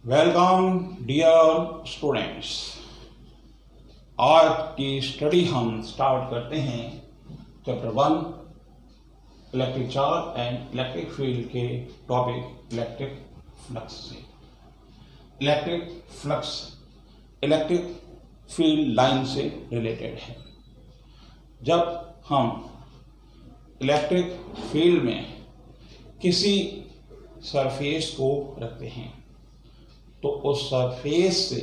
Welcome dear students. आज की study हम स्टार्ट करते हैं chapter 1 electric charge and electric field के टॉपिक इलेक्ट्रिक फ्लक्स से। Electric flux electric field line से रिलेटेड है। जब हम इलेक्ट्रिक फील्ड में किसी सरफेस को रखते हैं तो उस सरफेस से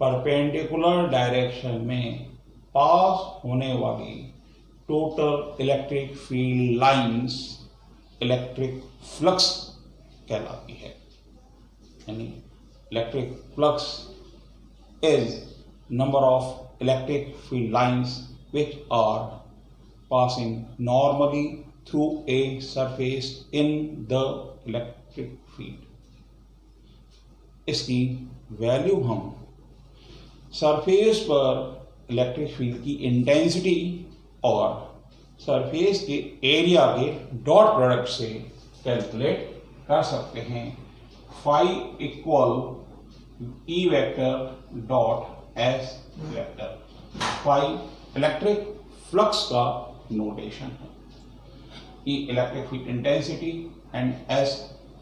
परपेंडिकुलर डायरेक्शन में पास होने वाली total electric field lines electric flux कहलाती है। यानी electric flux is number of electric field lines which are passing normally through a surface in the electric field। इसकी वैल्यू हम सरफेस पर इलेक्ट्रिक फील्ड की इंटेंसिटी और सरफेस के area के डॉट प्रोडक्ट से कैलकुलेट कर सकते हैं। Phi equal E vector dot S vector. Phi electric flux का नोटेशन है। E electric field intensity and S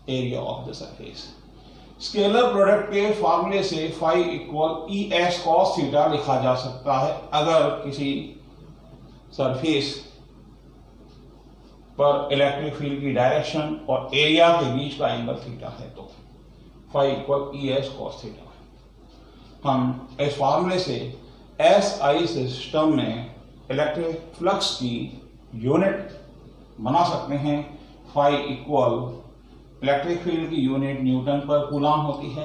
area of the surface. Scalar product के फार्मूले से phi equal E S cos theta लिखा जा सकता है अगर किसी सरफेस पर इलेक्ट्रिक फील्ड की डायरेक्शन और एरिया के बीच का एंगल थीटा है तो phi equal E S cos theta. हम इस फार्मूले से एस आई सिस्टम में इलेक्ट्रिक फ्लक्स की यूनिट बना सकते हैं। फाई इक्वल इलेक्ट्रिक फील्ड की यूनिट न्यूटन पर कूलम होती है,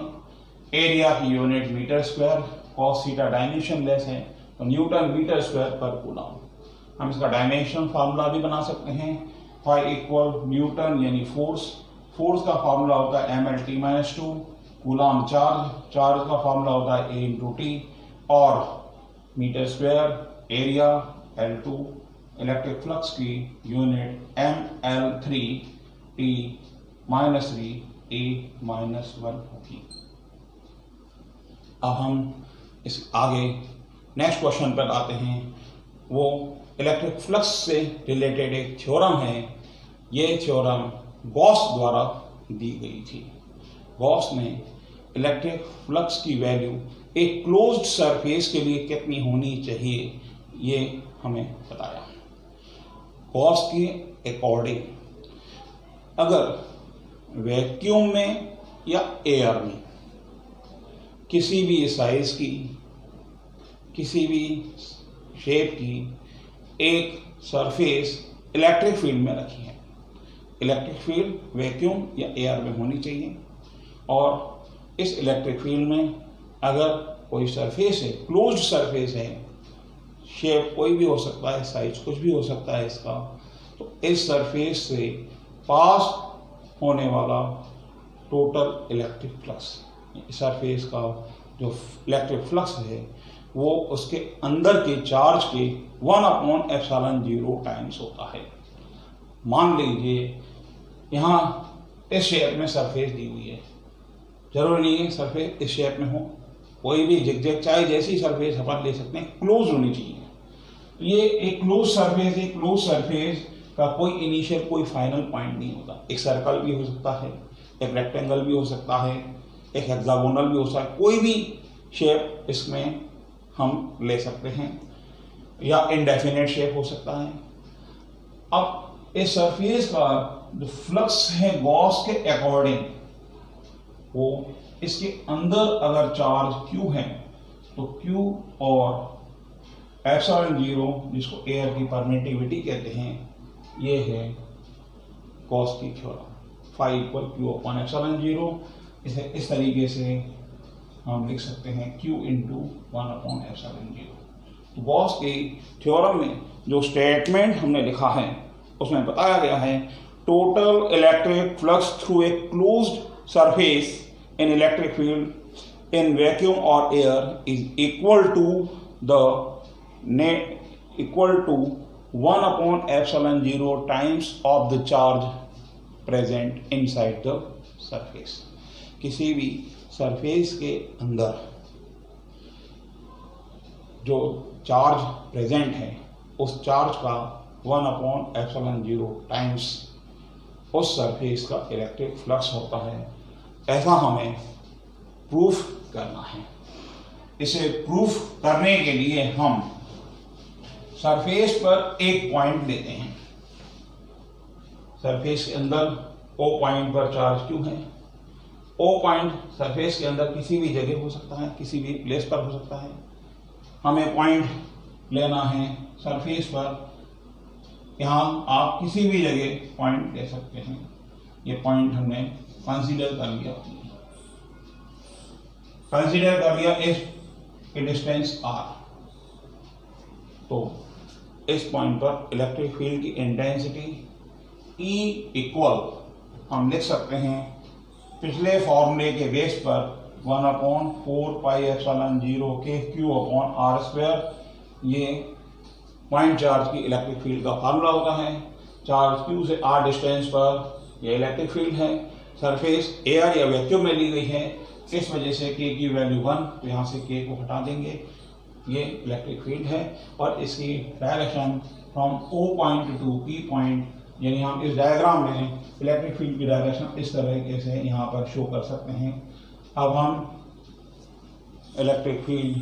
एरिया की unit metre square, cos theta dimensionless है तो न्यूटन मीटर स्क्वायर पर कूलम। हम इसका डायमेंशन फार्मूला भी बना सकते हैं। फाई इक्वल न्यूटन यानी फोर्स का फार्मूला होता है mlt-2, कूलम चार्ज का फार्मूला होता है a इंटू टी और metre square area L2, electric flux की यूनिट ml3 t -3 a -1 होगी। अब हम इस आगे नेक्स्ट क्वेश्चन पर आते हैं। वो इलेक्ट्रिक फ्लक्स से रिलेटेड एक थ्योरम है। ये थ्योरम गॉस द्वारा दी गई थी। गॉस ने इलेक्ट्रिक फ्लक्स की वैल्यू एक क्लोज्ड सरफेस के लिए कितनी होनी चाहिए ये हमें बताया। गॉस के अकॉर्डिंग अगर वैक्यूम में या एयर में किसी भी साइज की किसी भी शेप की एक सरफेस इलेक्ट्रिक फील्ड में रखी है, इलेक्ट्रिक फील्ड वैक्यूम या एयर में होनी चाहिए और इस इलेक्ट्रिक फील्ड में अगर कोई सरफेस है, क्लोज्ड सरफेस है, शेप कोई भी हो सकता है, साइज कुछ भी हो सकता है इसका, तो इस सरफेस से पास होने वाला टोटल इलेक्ट्रिक फ्लक्स, सरफेस का जो इलेक्ट्रिक फ्लक्स है वो उसके अंदर के चार्ज के 1/ε0 टाइम्स होता है। मान लीजिए यहाँ इस शेप में सरफेस दी हुई है, जरूरी नहीं है सरफेस इस शेप में हो, कोई भी जिगजैग चाहे जैसी सरफेस अपन ले सकते हैं, क्लोज होनी चाहिए। ये एक क्लोज सरफेस है। क्लोज सरफेस का कोई इनिशियल कोई फाइनल पॉइंट नहीं होता। एक सर्कल भी हो सकता है, एक रेक्टेंगल भी हो सकता है, एक हेक्सागोनल भी हो सकता है, कोई भी शेप इसमें हम ले सकते हैं या इनडेफिनेट शेप हो सकता है। अब इस सरफेस का जो फ्लक्स है गॉस के अकॉर्डिंग वो इसके अंदर अगर चार्ज Q है तो Q और ε0 जिसको एयर की परमिटिविटी कहते हैं, ये है गॉस की थ्योरम। Phi equal Q/ε0। इसे इस तरीके से हम लिख सकते हैं Q इंटू 1/ε0। तो गॉस की थ्योरम में जो स्टेटमेंट हमने लिखा है उसमें बताया गया है total electric flux through a closed surface in electric field in vacuum or air is equal to 1/ε0 times of the charge present inside the surface। किसी भी सरफेस के अंदर जो चार्ज प्रेजेंट है उस चार्ज का 1/ε0 टाइम्स उस सरफेस का इलेक्ट्रिक फ्लक्स होता है। ऐसा हमें प्रूफ करना है। इसे प्रूफ करने के लिए हम सरफेस पर एक पॉइंट लेते हैं। सरफेस के अंदर O पॉइंट पर चार्ज क्यों है? O पॉइंट सरफेस के अंदर किसी भी जगह हो सकता है, किसी भी प्लेस पर हो सकता है। हमें पॉइंट लेना है सरफेस पर। यहाँ आप किसी भी जगह पॉइंट ले सकते हैं। ये पॉइंट हमने कंसीडर कर लिया इस डिस्टेंस r। तो इस पॉइंट पर इलेक्ट्रिक फील्ड की इंटेंसिटी E इक्वल हम लिख सकते हैं पिछले फॉर्मूले के बेस पर 1/4πε0 के Q/r²। ये पॉइंट चार्ज की इलेक्ट्रिक फील्ड का फार्मूला होता है। चार्ज Q से r डिस्टेंस पर यह इलेक्ट्रिक फील्ड है। सरफेस एयर या वैक्यूम में ली गई है, इस वजह से K की वैल्यू 1, तो यहाँ से K को हटा देंगे। ये इलेक्ट्रिक फील्ड है और इसकी direction from O point two P point, यानी हम इस डायग्राम में इलेक्ट्रिक फील्ड की डायरेक्शन इस तरीके से यहाँ पर शो कर सकते हैं। अब हम इलेक्ट्रिक फील्ड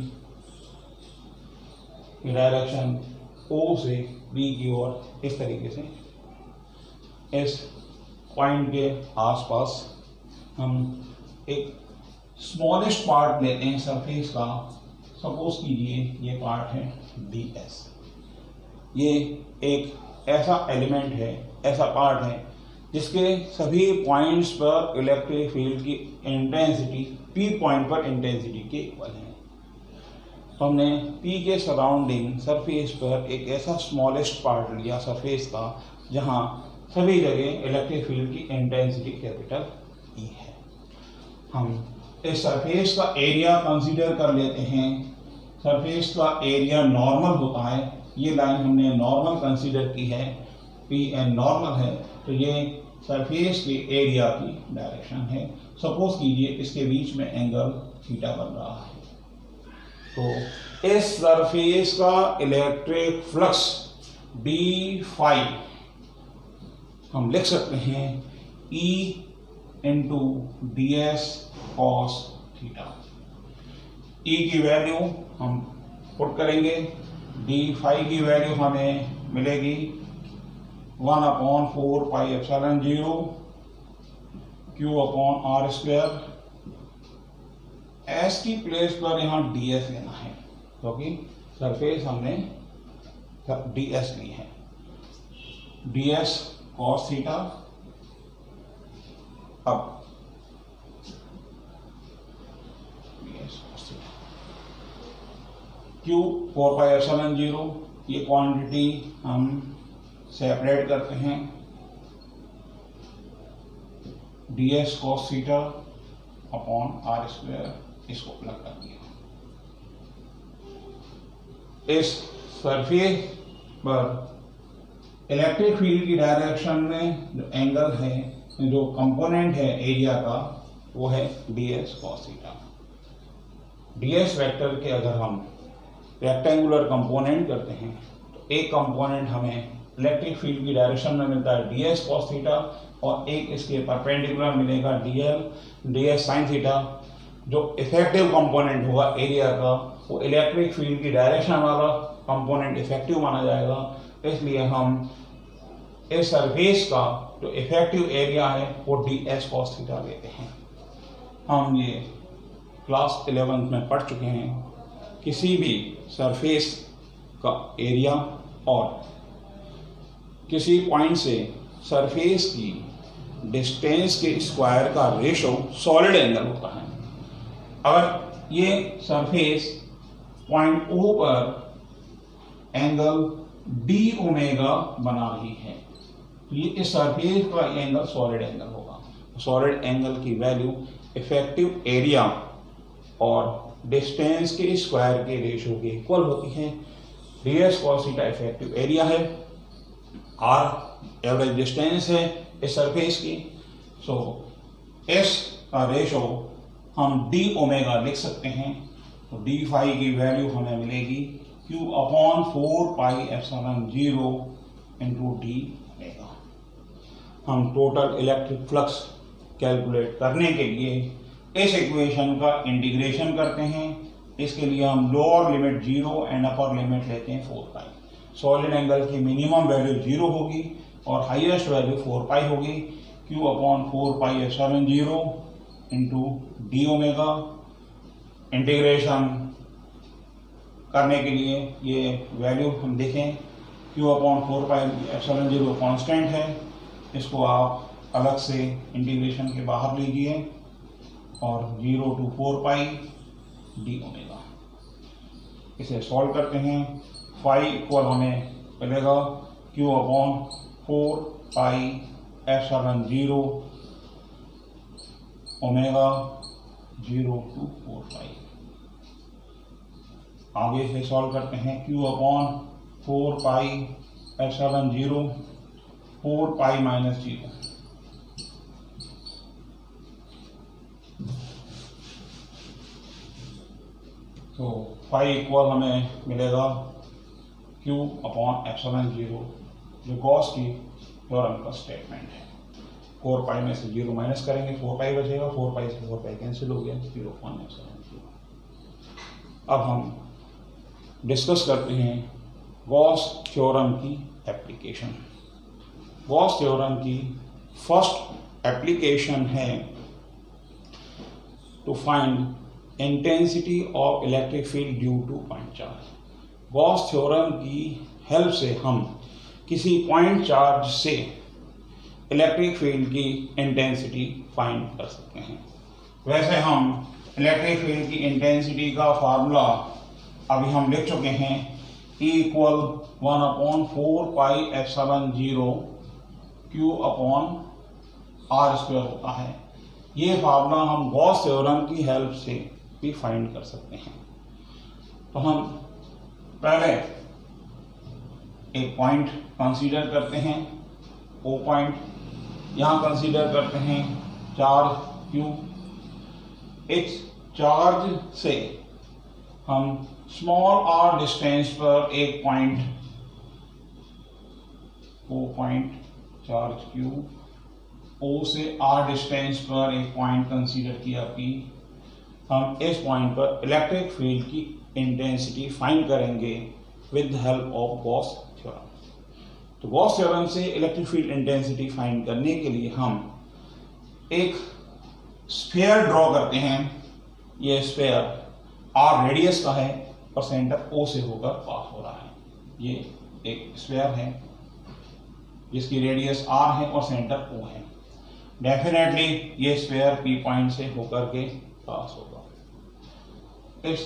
की डायरेक्शन O से B की ओर इस तरीके से इस पॉइंट के आसपास हम एक स्मॉलेस्ट पार्ट लेते हैं सरफेस का। सपोज कीजिए ये पार्ट है ds। ये एक ऐसा एलिमेंट है, ऐसा पार्ट है जिसके सभी पॉइंट्स पर इलेक्ट्रिक फील्ड की इंटेंसिटी P पॉइंट पर इंटेंसिटी के इक्वल है। तो हमने P के सराउंडिंग सरफेस पर एक ऐसा स्मॉलेस्ट पार्ट लिया सरफेस का जहां सभी जगह इलेक्ट्रिक फील्ड की इंटेंसिटी कैपिटल E है। हम इस सरफेस का एरिया कंसीडर कर लेते हैं। सरफेस का एरिया नॉर्मल होता है। ये लाइन हमने नॉर्मल कंसीडर की है, Pn नॉर्मल है, तो ये सरफेस के एरिया की डायरेक्शन है। सपोज कीजिए इसके बीच में एंगल थीटा बन रहा है, तो इस सरफेस का इलेक्ट्रिक फ्लक्स d∅ हम लिख सकते हैं E into ds cos theta. E की वैल्यू हम पुट करेंगे, d∅ की वैल्यू हमें मिलेगी 1/4πε0 Q/r²। S की प्लेस पर यहाँ ds लेना है क्योंकि सरफेस हमने ds ली है। ds cos theta. अब Q 4πε0, ये क्वांटिटी हम सेपरेट करते हैं। ds cos theta upon r², इसको प्लग कर दिया। इस सरफेस पर इलेक्ट्रिक फील्ड की डायरेक्शन में जो एंगल है, जो कंपोनेंट है एरिया का, वो है ds cos theta. ds vector के अगर हम रेक्टेंगुलर कंपोनेंट करते हैं तो एक कंपोनेंट हमें इलेक्ट्रिक फील्ड की डायरेक्शन में मिलता है ds cos थीटा और एक इसके परपेंडिकुलर मिलेगा ds sin थीटा। जो इफेक्टिव कंपोनेंट होगा एरिया का, वो इलेक्ट्रिक फील्ड की डायरेक्शन वाला कंपोनेंट इफेक्टिव माना जाएगा। इसलिए हम इस सरफेस का जो इफेक्टिव एरिया है वो ds cos थीटा लेते हैं। हम ये क्लास 11 में पढ़ चुके हैं। किसी भी सरफेस का एरिया और किसी पॉइंट से सरफेस की डिस्टेंस के स्क्वायर का रेशो सॉलिड एंगल होता है। अगर ये सरफेस पॉइंट O पर एंगल d ओमेगा बना रही है तो ये इस सरफेस का एंगल सॉलिड एंगल होगा। सॉलिड एंगल की वैल्यू इफेक्टिव एरिया और डिस्टेंस के स्क्वायर के रेशो के इक्वल होती है। ds cos theta effective area है, r एवरेज डिस्टेंस है इस सरफेस की। सो एस का रेशो हम डी ओमेगा लिख सकते हैं। तो डी फाई की वैल्यू हमें मिलेगी Q upon 4 pi epsilon 0 into D omega. हम टोटल इलेक्ट्रिक फ्लक्स कैलकुलेट करने के लिए इस इक्वेशन का इंटीग्रेशन करते हैं। इसके लिए हम lower limit 0 and upper limit लेते हैं 4 पाई। सॉलिड एंगल की मिनिमम वैल्यू 0 होगी और हाईएस्ट वैल्यू 4 पाई होगी। Q upon 4 pi epsilon 0 into D omega. Integration करने के लिए ये वैल्यू हम देखें, Q upon 4 pi epsilon 0 constant है, इसको आप अलग से इंटीग्रेशन के बाहर लीजिए और 0 टू 4 पाई डी ओमेगा। इसे सॉल्व करते हैं। फाई इक्वल हमें मिलेगा Q upon 4 pi epsilon 0 omega 0 to 4 pi. आगे से सॉल्व करते हैं। Q upon 4 pi epsilon 0 4 pi minus 0। तो फाई इक्वल हमें मिलेगा Q अपॉन एप्सिलॉन 0, जो गॉस की थ्योरम का स्टेटमेंट है। 4 पाई में से 0 माइनस करेंगे, 4 पाई बचेगा, 4 पाई से 4 पाई कैंसिल हो गया, 0 अपॉन एप्सिलॉन 0। अब हम डिस्कस करते हैं गॉस थ्योरम की एप्लीकेशन। गॉस थ्योरम की फर्स्ट एप्लीकेशन है to find intensity of electric field due to point charge. Gauss theorem की हेल्प से हम किसी पॉइंट चार्ज से इलेक्ट्रिक फील्ड की इंटेंसिटी फाइंड कर सकते हैं। वैसे हम इलेक्ट्रिक फील्ड की इंटेंसिटी का फार्मूला अभी हम लिख चुके हैं। E equal 1 upon 4 pi epsilon 0 Q upon R square होता है। ये फार्मूला हम गॉस थ्योरम की हेल्प से भी फाइंड कर सकते हैं। तो हम पहले एक पॉइंट कंसीडर करते हैं, O पॉइंट। यहाँ कंसीडर करते हैं चार्ज Q। इस चार्ज से हम स्मॉल r डिस्टेंस पर एक point O point charge Q, O से r डिस्टेंस पर एक पॉइंट कंसीडर किया P। हम इस पॉइंट पर इलेक्ट्रिक फील्ड की इंटेंसिटी फाइंड करेंगे with help of Gauss theorem. तो गॉस थ्योरम से इलेक्ट्रिक फील्ड इंटेंसिटी फाइंड करने के लिए हम एक स्फीयर ड्रॉ करते हैं। ये स्फीयर r रेडियस का है और सेंटर O से होकर पास हो रहा है। ये एक स्फीयर है जिसकी रेडियस r है और सेंटर O है। डेफिनेटली ये स्फीयर P पॉइंट से होकर के पास होगा। इस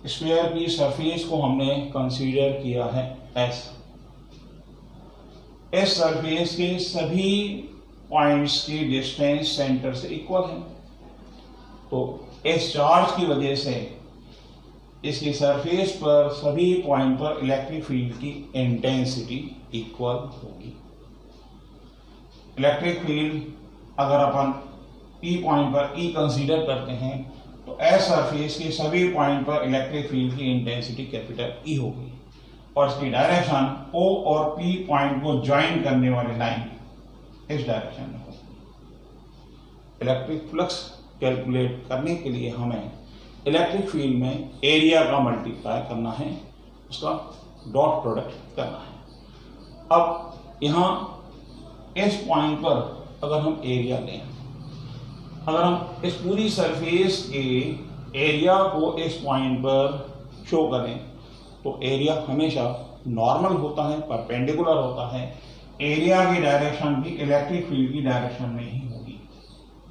स्फीयर की सरफेस को हमने कंसीडर किया है S। इस सरफेस के सभी पॉइंट्स की डिस्टेंस सेंटर से इक्वल है। तो इस चार्ज की वजह से इसकी सरफेस पर सभी पॉइंट पर इलेक्ट्रिक फील्ड की इंटेंसिटी इक्वल होगी। इलेक्ट्रिक फील्ड अगर अपन P पॉइंट पर E कंसीडर करते हैं तो S सरफेस के सभी पॉइंट पर इलेक्ट्रिक फील्ड की इंटेंसिटी कैपिटल E होगी और इसकी डायरेक्शन O और P पॉइंट को ज्वाइन करने वाली लाइन इस डायरेक्शन में होगी। इलेक्ट्रिक फ्लक्स कैलकुलेट करने के लिए हमें इलेक्ट्रिक फील्ड में एरिया का मल्टीप्लाई करना है, उसका डॉट प्रोडक्ट करना है। अब यहाँ इस पॉइंट पर अगर हम एरिया लें, अगर हम इस पूरी सरफेस के एरिया को इस पॉइंट पर शो करें तो एरिया हमेशा नॉर्मल होता है, परपेंडिकुलर होता है। एरिया की डायरेक्शन भी इलेक्ट्रिक फील्ड की डायरेक्शन में ही होगी।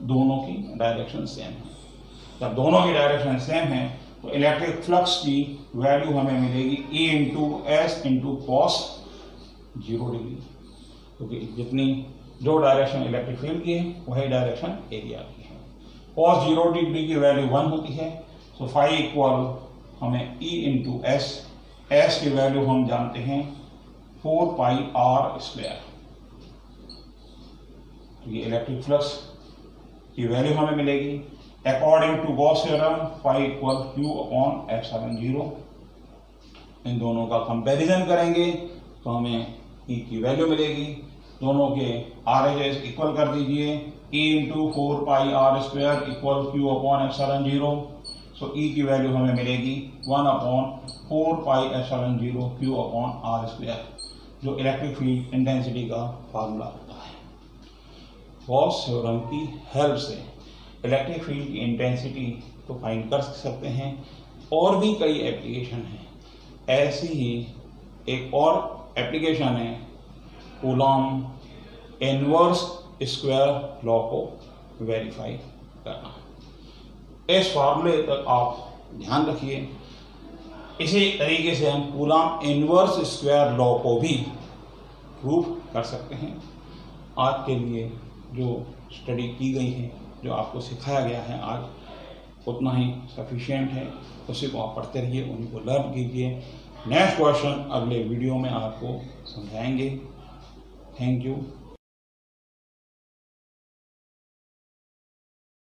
दोनों की डायरेक्शन सेम है। जब दोनों की डायरेक्शन सेम है तो इलेक्ट्रिक फ्लक्स की वैल्यू हमें मिलेगी E into S into cos 0 degree, क्योंकि जितनी जो डायरेक्शन इलेक्ट्रिक फील्ड की है वही डायरेक्शन एरिया की है। कॉस 0 डिग्री की वैल्यू 1 होती है। सो फाई इक्वल हमें E इंटू एस की वैल्यू हम जानते हैं 4 पाई r स्क्वायर। तो ये इलेक्ट्रिक फ्लक्स की वैल्यू हमें मिलेगी according to Gauss theorem phi equal Q upon epsilon 0। इन दोनों का कंपैरिजन करेंगे तो हमें ई की वैल्यू मिलेगी। दोनों के RHS इक्वल कर दीजिए, E into 4 pi R square equal Q upon epsilon 0। So E की वैल्यू हमें मिलेगी 1 upon 4 pi epsilon 0 Q upon R square, जो इलेक्ट्रिक फील्ड इंटेंसिटी का फार्मूला होता है। गॉस थ्योरम की हेल्प से इलेक्ट्रिक फील्ड की इंटेंसिटी को फाइंड कर सकते हैं। और भी कई एप्लीकेशन हैं। ऐसी ही एक और एप्लीकेशन है कूलॉम इनवर्स स्क्वायर लॉ को वेरीफाई करना। इस फार्मूले तक आप ध्यान रखिए। इसी तरीके से हम कूलॉम इनवर्स स्क्वायर लॉ को भी प्रूव कर सकते हैं। आज के लिए जो स्टडी की गई है, जो आपको सिखाया गया है आज, उतना ही सफिशिएंट है। उसी को आप पढ़ते रहिए, उन्हीं को लर्न कीजिए। नेक्स्ट क्वेश्चन अगले वीडियो में आपको समझाएंगे। Thank you.